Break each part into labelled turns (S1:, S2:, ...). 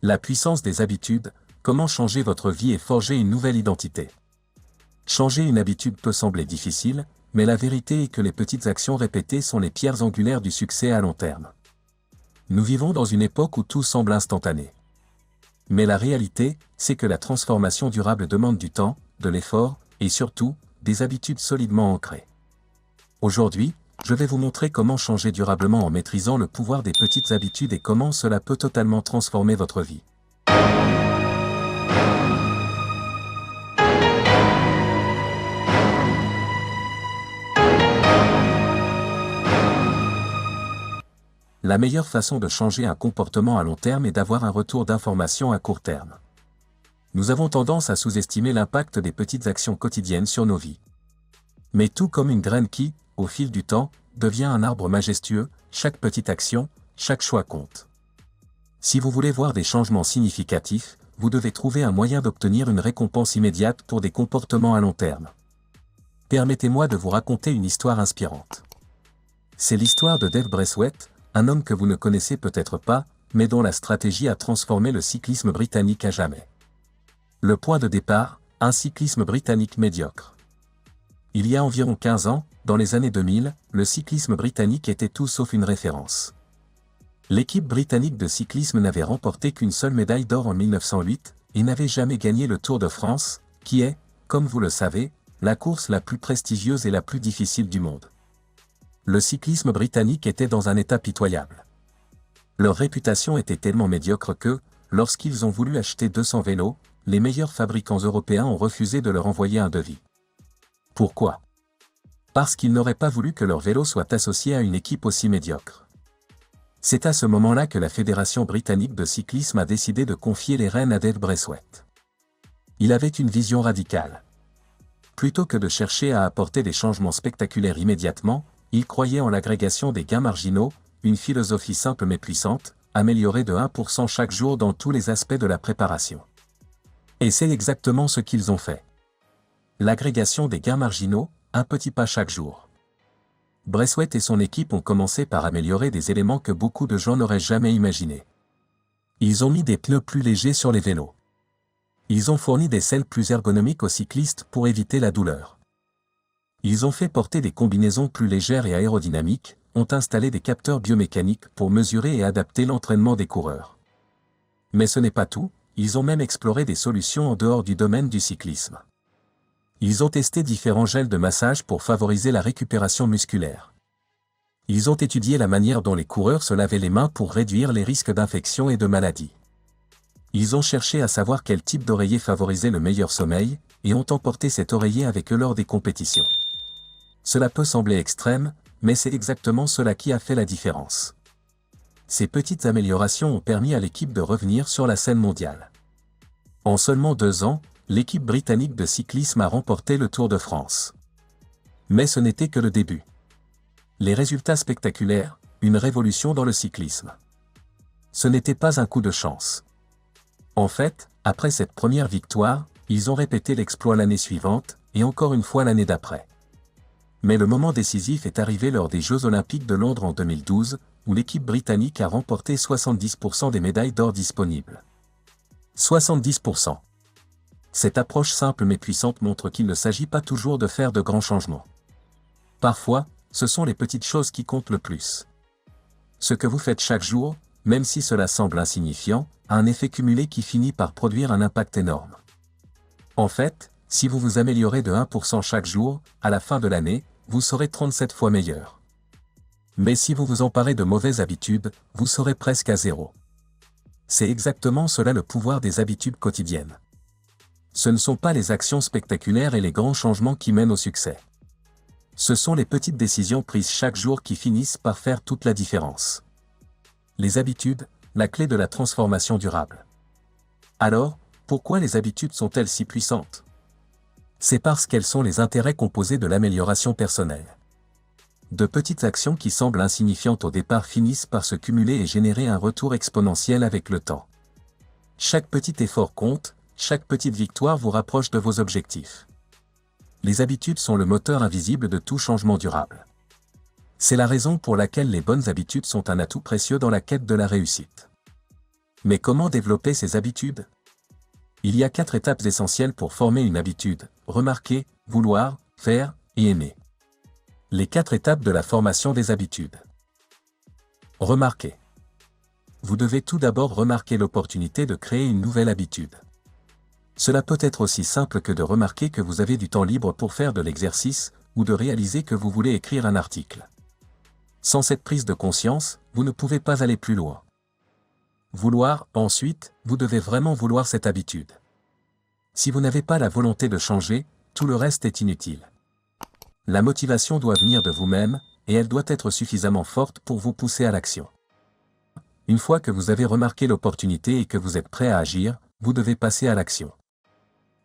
S1: La puissance des habitudes, comment changer votre vie et forger une nouvelle identité. Changer une habitude peut sembler difficile, mais la vérité est que les petites actions répétées sont les pierres angulaires du succès à long terme. Nous vivons dans une époque où tout semble instantané. Mais la réalité, c'est que la transformation durable demande du temps, de l'effort, et surtout, des habitudes solidement ancrées. Aujourd'hui, je vais vous montrer comment changer durablement en maîtrisant le pouvoir des petites habitudes et comment cela peut totalement transformer votre vie. La meilleure façon de changer un comportement à long terme est d'avoir un retour d'information à court terme. Nous avons tendance à sous-estimer l'impact des petites actions quotidiennes sur nos vies. Mais tout comme une graine qui, au fil du temps, devient un arbre majestueux, chaque petite action, chaque choix compte. Si vous voulez voir des changements significatifs, vous devez trouver un moyen d'obtenir une récompense immédiate pour des comportements à long terme. Permettez-moi de vous raconter une histoire inspirante. C'est l'histoire de Dave Braithwaite, un homme que vous ne connaissez peut-être pas, mais dont la stratégie a transformé le cyclisme britannique à jamais. Le point de départ, un cyclisme britannique médiocre. Il y a environ 15 ans, dans les années 2000, le cyclisme britannique était tout sauf une référence. L'équipe britannique de cyclisme n'avait remporté qu'une seule médaille d'or en 1908, et n'avait jamais gagné le Tour de France, qui est, comme vous le savez, la course la plus prestigieuse et la plus difficile du monde. Le cyclisme britannique était dans un état pitoyable. Leur réputation était tellement médiocre que, lorsqu'ils ont voulu acheter 200 vélos, les meilleurs fabricants européens ont refusé de leur envoyer un devis. Pourquoi? Parce qu'ils n'auraient pas voulu que leur vélo soit associé à une équipe aussi médiocre. C'est à ce moment-là que la Fédération britannique de cyclisme a décidé de confier les rênes à Dave Braithwaite. Il avait une vision radicale. Plutôt que de chercher à apporter des changements spectaculaires immédiatement, il croyait en l'agrégation des gains marginaux, une philosophie simple mais puissante, améliorer de 1% chaque jour dans tous les aspects de la préparation. Et c'est exactement ce qu'ils ont fait. L'agrégation des gains marginaux, un petit pas chaque jour. Braithwaite et son équipe ont commencé par améliorer des éléments que beaucoup de gens n'auraient jamais imaginés. Ils ont mis des pneus plus légers sur les vélos. Ils ont fourni des selles plus ergonomiques aux cyclistes pour éviter la douleur. Ils ont fait porter des combinaisons plus légères et aérodynamiques, ont installé des capteurs biomécaniques pour mesurer et adapter l'entraînement des coureurs. Mais ce n'est pas tout, ils ont même exploré des solutions en dehors du domaine du cyclisme. Ils ont testé différents gels de massage pour favoriser la récupération musculaire. Ils ont étudié la manière dont les coureurs se lavaient les mains pour réduire les risques d'infection et de maladies. Ils ont cherché à savoir quel type d'oreiller favorisait le meilleur sommeil, et ont emporté cet oreiller avec eux lors des compétitions. Cela peut sembler extrême, mais c'est exactement cela qui a fait la différence. Ces petites améliorations ont permis à l'équipe de revenir sur la scène mondiale. En seulement 2 ans, l'équipe britannique de cyclisme a remporté le Tour de France. Mais ce n'était que le début. Les résultats spectaculaires, une révolution dans le cyclisme. Ce n'était pas un coup de chance. En fait, après cette première victoire, ils ont répété l'exploit l'année suivante, et encore une fois l'année d'après. Mais le moment décisif est arrivé lors des Jeux Olympiques de Londres en 2012, où l'équipe britannique a remporté 70% des médailles d'or disponibles. 70%. Cette approche simple mais puissante montre qu'il ne s'agit pas toujours de faire de grands changements. Parfois, ce sont les petites choses qui comptent le plus. Ce que vous faites chaque jour, même si cela semble insignifiant, a un effet cumulé qui finit par produire un impact énorme. En fait, si vous vous améliorez de 1% chaque jour, à la fin de l'année, vous serez 37 fois meilleur. Mais si vous vous emparez de mauvaises habitudes, vous serez presque à 0. C'est exactement cela le pouvoir des habitudes quotidiennes. Ce ne sont pas les actions spectaculaires et les grands changements qui mènent au succès. Ce sont les petites décisions prises chaque jour qui finissent par faire toute la différence. Les habitudes, la clé de la transformation durable. Alors, pourquoi les habitudes sont-elles si puissantes? C'est parce qu'elles sont les intérêts composés de l'amélioration personnelle. De petites actions qui semblent insignifiantes au départ finissent par se cumuler et générer un retour exponentiel avec le temps. Chaque petit effort compte, chaque petite victoire vous rapproche de vos objectifs. Les habitudes sont le moteur invisible de tout changement durable. C'est la raison pour laquelle les bonnes habitudes sont un atout précieux dans la quête de la réussite. Mais comment développer ces habitudes? Il y a 4 étapes essentielles pour former une habitude: remarquer, vouloir, faire et aimer. Les 4 étapes de la formation des habitudes. Remarquer. Vous devez tout d'abord remarquer l'opportunité de créer une nouvelle habitude. Cela peut être aussi simple que de remarquer que vous avez du temps libre pour faire de l'exercice, ou de réaliser que vous voulez écrire un article. Sans cette prise de conscience, vous ne pouvez pas aller plus loin. Vouloir, ensuite, vous devez vraiment vouloir cette habitude. Si vous n'avez pas la volonté de changer, tout le reste est inutile. La motivation doit venir de vous-même, et elle doit être suffisamment forte pour vous pousser à l'action. Une fois que vous avez remarqué l'opportunité et que vous êtes prêt à agir, vous devez passer à l'action.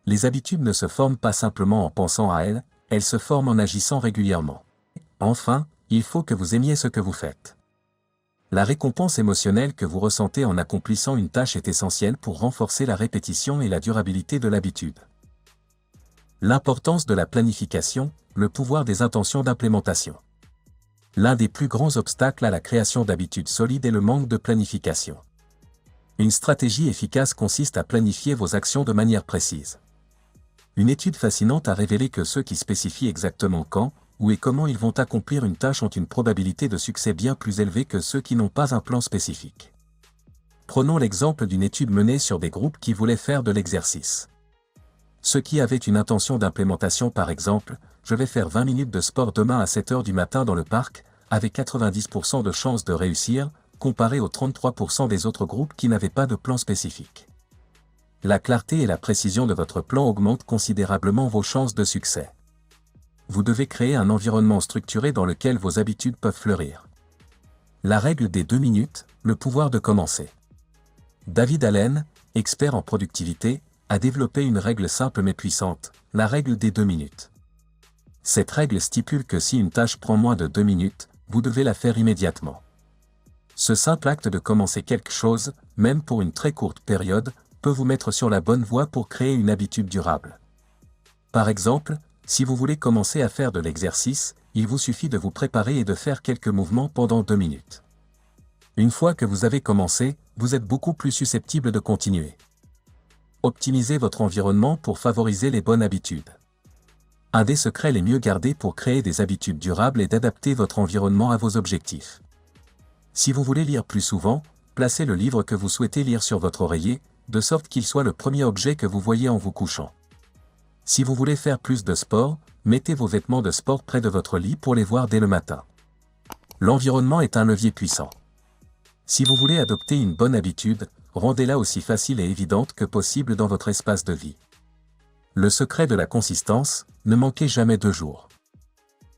S1: Les habitudes ne se forment pas simplement en pensant à elles, elles se forment en agissant régulièrement. Enfin, il faut que vous aimiez ce que vous faites. La récompense émotionnelle que vous ressentez en accomplissant une tâche est essentielle pour renforcer la répétition et la durabilité de l'habitude. L'importance de la planification, le pouvoir des intentions d'implémentation. L'un des plus grands obstacles à la création d'habitudes solides est le manque de planification. Une stratégie efficace consiste à planifier vos actions de manière précise. Une étude fascinante a révélé que ceux qui spécifient exactement quand, où et comment ils vont accomplir une tâche ont une probabilité de succès bien plus élevée que ceux qui n'ont pas un plan spécifique. Prenons l'exemple d'une étude menée sur des groupes qui voulaient faire de l'exercice. Ceux qui avaient une intention d'implémentation, par exemple, je vais faire 20 minutes de sport demain à 7 h du matin dans le parc, avaient 90% de chances de réussir, comparé aux 33% des autres groupes qui n'avaient pas de plan spécifique. La clarté et la précision de votre plan augmentent considérablement vos chances de succès. Vous devez créer un environnement structuré dans lequel vos habitudes peuvent fleurir. La règle des 2 minutes, le pouvoir de commencer. David Allen, expert en productivité, a développé une règle simple mais puissante, la règle des 2 minutes. Cette règle stipule que si une tâche prend moins de 2 minutes, vous devez la faire immédiatement. Ce simple acte de commencer quelque chose, même pour une très courte période, peut vous mettre sur la bonne voie pour créer une habitude durable. Par exemple, si vous voulez commencer à faire de l'exercice, il vous suffit de vous préparer et de faire quelques mouvements pendant 2 minutes. Une fois que vous avez commencé, vous êtes beaucoup plus susceptible de continuer. Optimisez votre environnement pour favoriser les bonnes habitudes. Un des secrets les mieux gardés pour créer des habitudes durables est d'adapter votre environnement à vos objectifs. Si vous voulez lire plus souvent, placez le livre que vous souhaitez lire sur votre oreiller, de sorte qu'il soit le premier objet que vous voyez en vous couchant. Si vous voulez faire plus de sport, mettez vos vêtements de sport près de votre lit pour les voir dès le matin. L'environnement est un levier puissant. Si vous voulez adopter une bonne habitude, rendez-la aussi facile et évidente que possible dans votre espace de vie. Le secret de la consistance, ne manquez jamais 2 jours.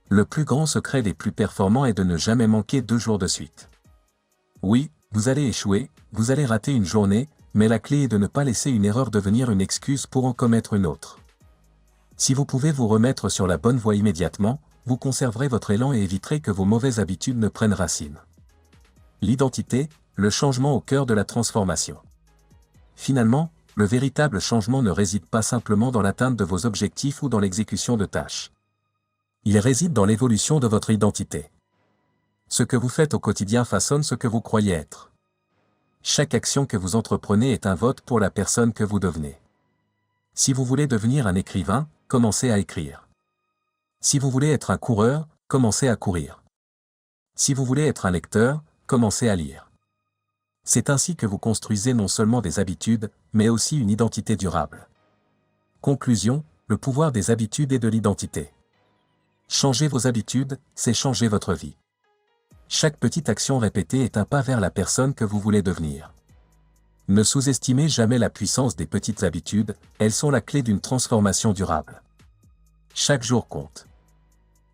S1: Le plus grand secret des plus performants est de ne jamais manquer 2 jours de suite. Oui, vous allez échouer, vous allez rater une journée, mais la clé est de ne pas laisser une erreur devenir une excuse pour en commettre une autre. Si vous pouvez vous remettre sur la bonne voie immédiatement, vous conserverez votre élan et éviterez que vos mauvaises habitudes ne prennent racine. L'identité, le changement au cœur de la transformation. Finalement, le véritable changement ne réside pas simplement dans l'atteinte de vos objectifs ou dans l'exécution de tâches. Il réside dans l'évolution de votre identité. Ce que vous faites au quotidien façonne ce que vous croyez être. Chaque action que vous entreprenez est un vote pour la personne que vous devenez. Si vous voulez devenir un écrivain, commencez à écrire. Si vous voulez être un coureur, commencez à courir. Si vous voulez être un lecteur, commencez à lire. C'est ainsi que vous construisez non seulement des habitudes, mais aussi une identité durable. Conclusion, le pouvoir des habitudes et de l'identité. Changer vos habitudes, c'est changer votre vie. Chaque petite action répétée est un pas vers la personne que vous voulez devenir. Ne sous-estimez jamais la puissance des petites habitudes, elles sont la clé d'une transformation durable. Chaque jour compte.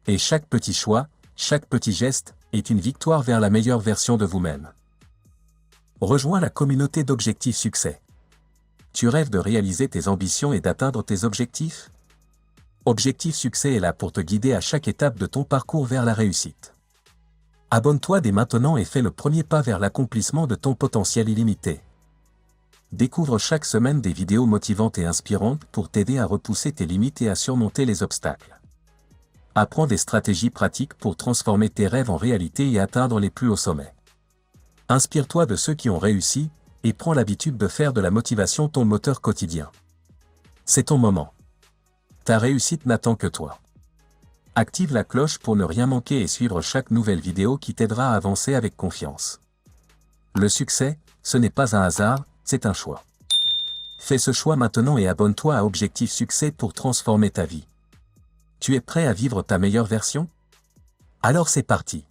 S1: Et chaque petit choix, chaque petit geste, est une victoire vers la meilleure version de vous-même. Rejoins la communauté d'Objectifs Succès. Tu rêves de réaliser tes ambitions et d'atteindre tes objectifs? Objectifs Succès est là pour te guider à chaque étape de ton parcours vers la réussite. Abonne-toi dès maintenant et fais le premier pas vers l'accomplissement de ton potentiel illimité. Découvre chaque semaine des vidéos motivantes et inspirantes pour t'aider à repousser tes limites et à surmonter les obstacles. Apprends des stratégies pratiques pour transformer tes rêves en réalité et atteindre les plus hauts sommets. Inspire-toi de ceux qui ont réussi, et prends l'habitude de faire de la motivation ton moteur quotidien. C'est ton moment. Ta réussite n'attend que toi. Active la cloche pour ne rien manquer et suivre chaque nouvelle vidéo qui t'aidera à avancer avec confiance. Le succès, ce n'est pas un hasard, c'est un choix. Fais ce choix maintenant et abonne-toi à Objectif Succès pour transformer ta vie. Tu es prêt à vivre ta meilleure version? Alors c'est parti.